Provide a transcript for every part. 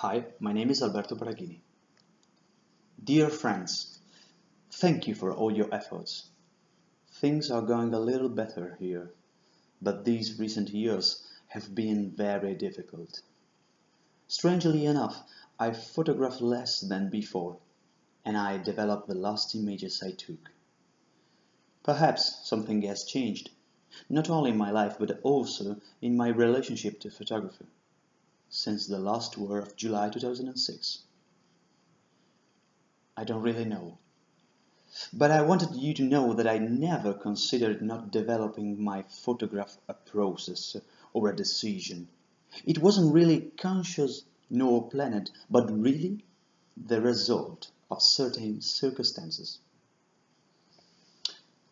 Hi, my name is Alberto Baraghini. Dear friends, thank you for all your efforts. Things are going a little better here, but these recent years have been very difficult. Strangely enough, I photograph less than before, and I develop the last images I took. Perhaps something has changed, not only in my life but also in my relationship to photography, since the last tour of July 2006. I don't really know. But I wanted you to know that I never considered not developing my photograph a process or a decision. It wasn't really conscious nor planned, but really the result of certain circumstances.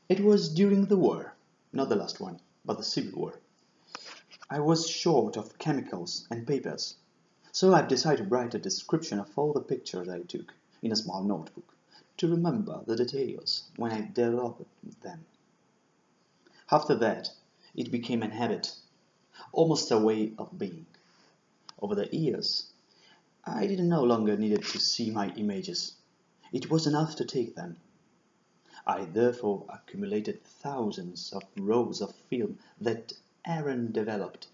It was during the war, not the last one, but the Civil War. I was short of chemicals and papers, so I decided to write a description of all the pictures I took in a small notebook, to remember the details when I developed them. After that, it became an habit, almost a way of being. Over the years, I didn't no longer needed to see my images. It was enough to take them. I therefore accumulated thousands of rolls of film that aren't developed,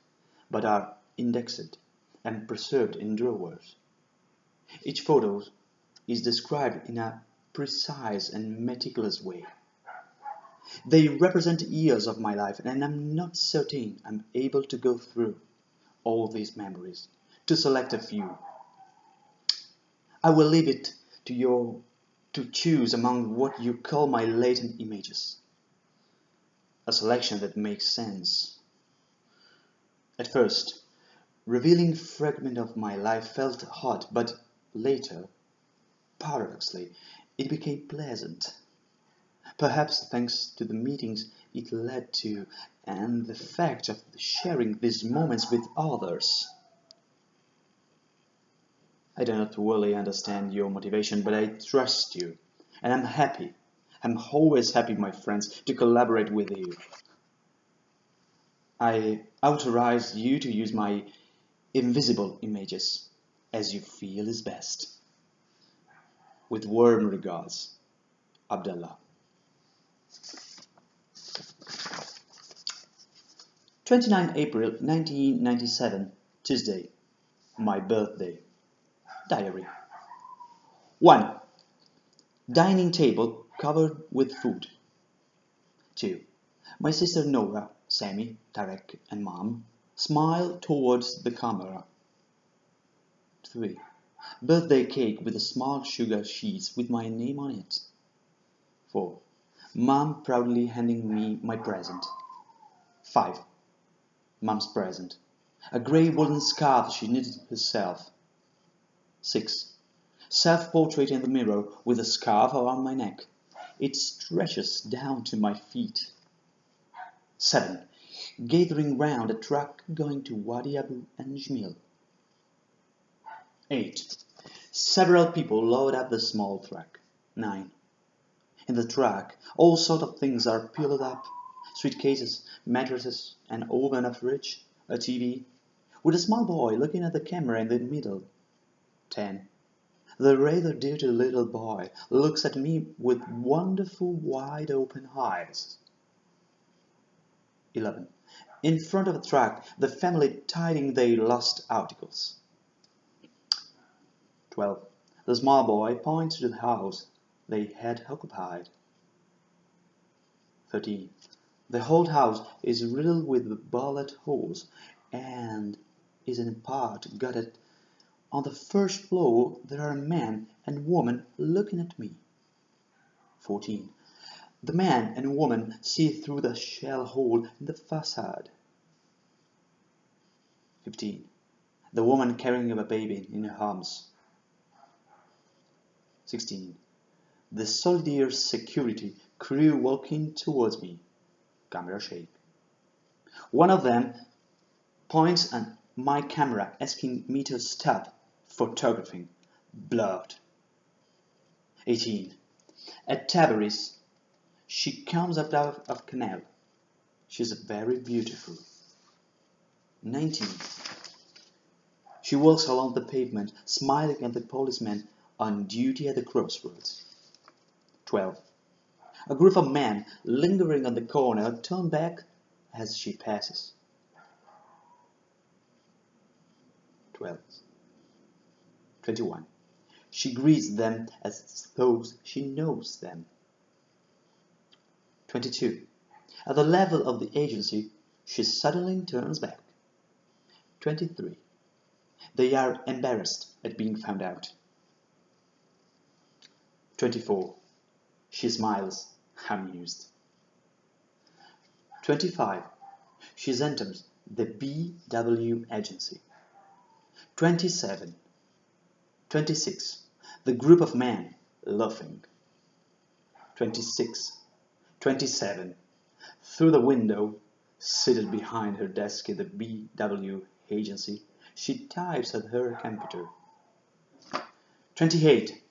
but are indexed and preserved in drawers. Each photo is described in a precise and meticulous way. They represent years of my life, and I'm not certain I'm able to go through all these memories, to select a few. I will leave it to you to choose among what you call my latent images. A selection that makes sense. At first, revealing fragment of my life felt hot, but later, paradoxically, it became pleasant. Perhaps thanks to the meetings it led to and the fact of sharing these moments with others. I do not really understand your motivation, but I trust you, and I'm happy. I'm always happy, my friends, to collaborate with you. I authorize you to use my invisible images as you feel is best. With warm regards, Abdullah. 29 April 1997, Tuesday, my birthday. Diary. 1. Dining table covered with food. 2. My sister Nora, Sammy, Tarek and Mom smile towards the camera. 3. Birthday cake with a small sugar sheets with my name on it. 4. Mom proudly handing me my present. 5. Mom's present. A grey woolen scarf she knitted herself. 6. Self-portrait in the mirror with a scarf around my neck. It stretches down to my feet. 7. Gathering round a truck going to Wadi Abu and Jmil. 8. Several people load up the small truck. 9. In the truck, all sorts of things are piled up. Suitcases, mattresses, an oven, a fridge, a TV, with a small boy looking at the camera in the middle. 10. The rather dirty little boy looks at me with wonderful wide-open eyes. 11. In front of the truck, the family tidying their lost articles. 12. The small boy points to the house they had occupied. 13. The whole house is riddled with bullet holes and is in part gutted. On the first floor there are a man and woman looking at me. 14. The man and woman see through the shell hole in the facade. 15. The woman carrying a baby in her arms. 16. The soldier security crew walking towards me. Camera shake. One of them points at my camera asking me to stop photographing. Blurred. 18. At Tabriz, she comes up out of canal. She's very beautiful. 19. She walks along the pavement, smiling at the policeman on duty at the crossroads. 12. A group of men lingering on the corner turn back as she passes. 12. 21. She greets them as though she knows them. 22. At the level of the agency, she suddenly turns back. 23. They are embarrassed at being found out. 24. She smiles, amused. 25. She enters the BW agency. 27. 26. The group of men laughing. 26. 27. Through the window, seated behind her desk at the BW agency, she types at her computer. 28.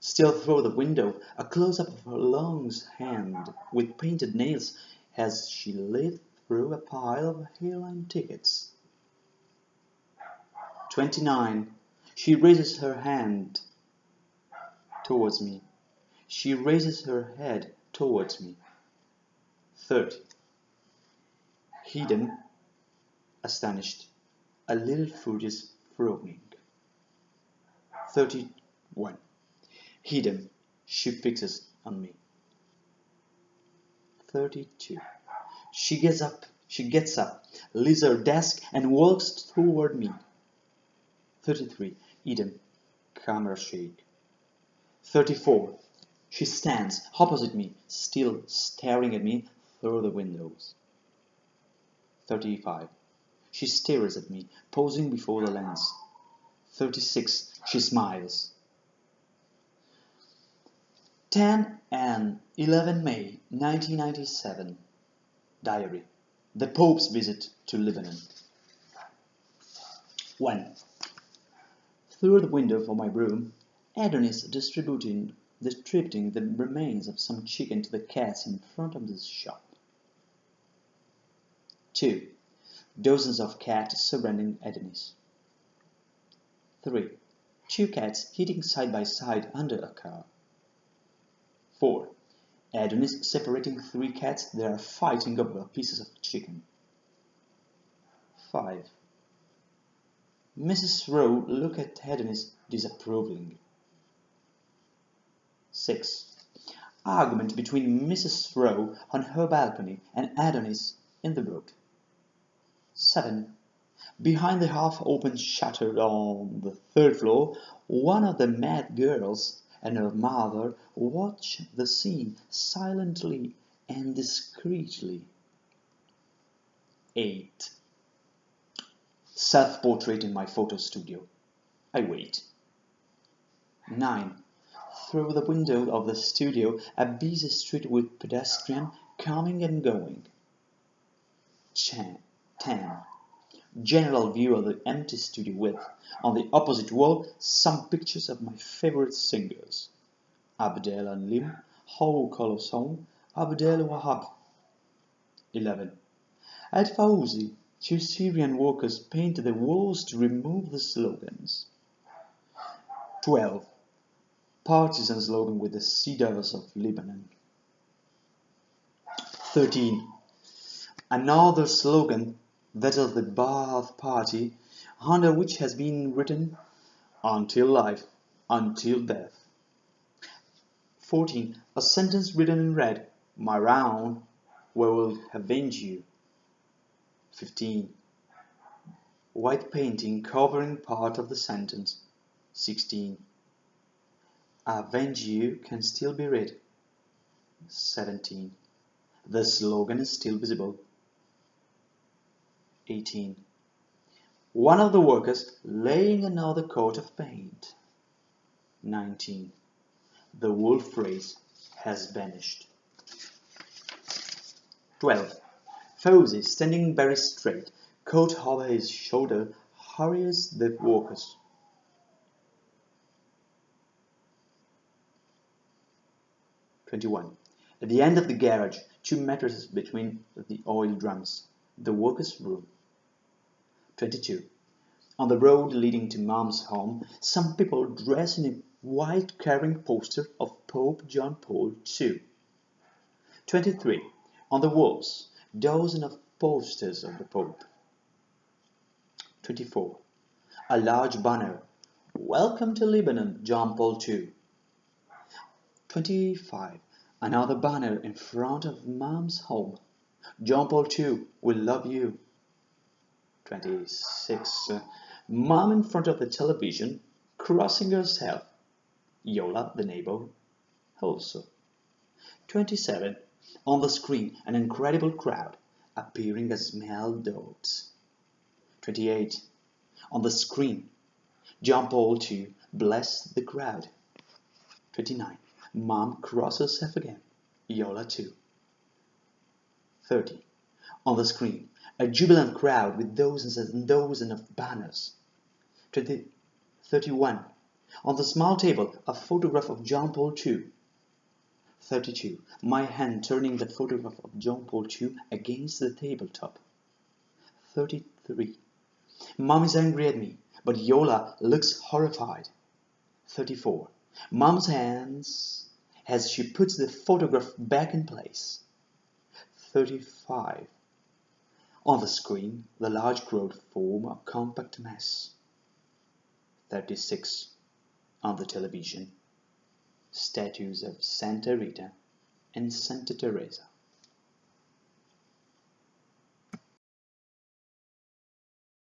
Still through the window, a close-up of her long hand with painted nails as she lifts through a pile of airline tickets. 29. She raises her hand towards me. She raises her head towards me. 30. Hidden, astonished, a little furious frowning. 31. Hidden, she fixes on me. 32. She gets up, leaves her desk and walks toward me. 33. Eden, camera shake. 34. She stands opposite me, still staring at me through the windows. 35. She stares at me, posing before the lens. 36. She smiles. 10 and 11 May 1997. Diary. The Pope's visit to Lebanon. 1. Through the window of my room, Adonis distributing the remains of some chicken to the cats in front of the shop. 2. Dozens of cats surrounding Adonis. 3. 2 cats hitting side by side under a car. 4. Adonis separating 3 cats that are fighting over pieces of chicken. 5. Mrs. Rowe looked at Adonis disapprovingly. 6. Argument between Mrs. Rowe on her balcony and Adonis in the road. 7. Behind the half-open shutter on the 3rd floor, one of the mad girls and her mother watch the scene silently and discreetly. 8. Self-portrait in my photo studio. I wait. 9. Through the window of the studio, a busy street with pedestrians coming and going. 10. General view of the empty studio with, on the opposite wall, some pictures of my favorite singers. Abdel Lim, How Colosseum, Abdel Wahab. 11. At Fauzi, 2 Syrian workers painted the walls to remove the slogans. 12. Partisan slogan with the cedars of Lebanon. 13. Another slogan, that of the Ba'ath Party, under which has been written, "Until life, until death." 14. A sentence written in red, "My round, we will avenge you." 15. White painting covering part of the sentence. 16. Avenge you can still be read. 17. The slogan is still visible. 18. One of the workers laying another coat of paint. 19. The whole phrase has vanished. 12. Fauzi, standing very straight, coat over his shoulder, hurries the workers. 21. At the end of the garage, 2 mattresses between the oil drums. The workers' room. 22. On the road leading to Mom's home, some people dress in a white carrying poster of Pope John Paul II. 23. On the walls, dozens of posters of the Pope. 24. A large banner, "Welcome to Lebanon, John Paul II." 25. Another banner in front of Mom's home, "John Paul II will love you." 26. Mom in front of the television, crossing herself. Yola, the neighbor, also. 27. On the screen, an incredible crowd, appearing as small dots. 28. On the screen, John Paul II bless the crowd. 29. Mom cross herself again. Yola too. 30. On the screen, a jubilant crowd with dozens and dozens of banners. 31. On the small table, a photograph of John Paul II. 32. My hand turning the photograph of John Paul II against the tabletop. 33. Mom is angry at me, but Yola looks horrified. 34. Mom's hands as she puts the photograph back in place. 35. On the screen, the large crowd form a compact mass. 36. On the television, statues of Santa Rita and Santa Teresa.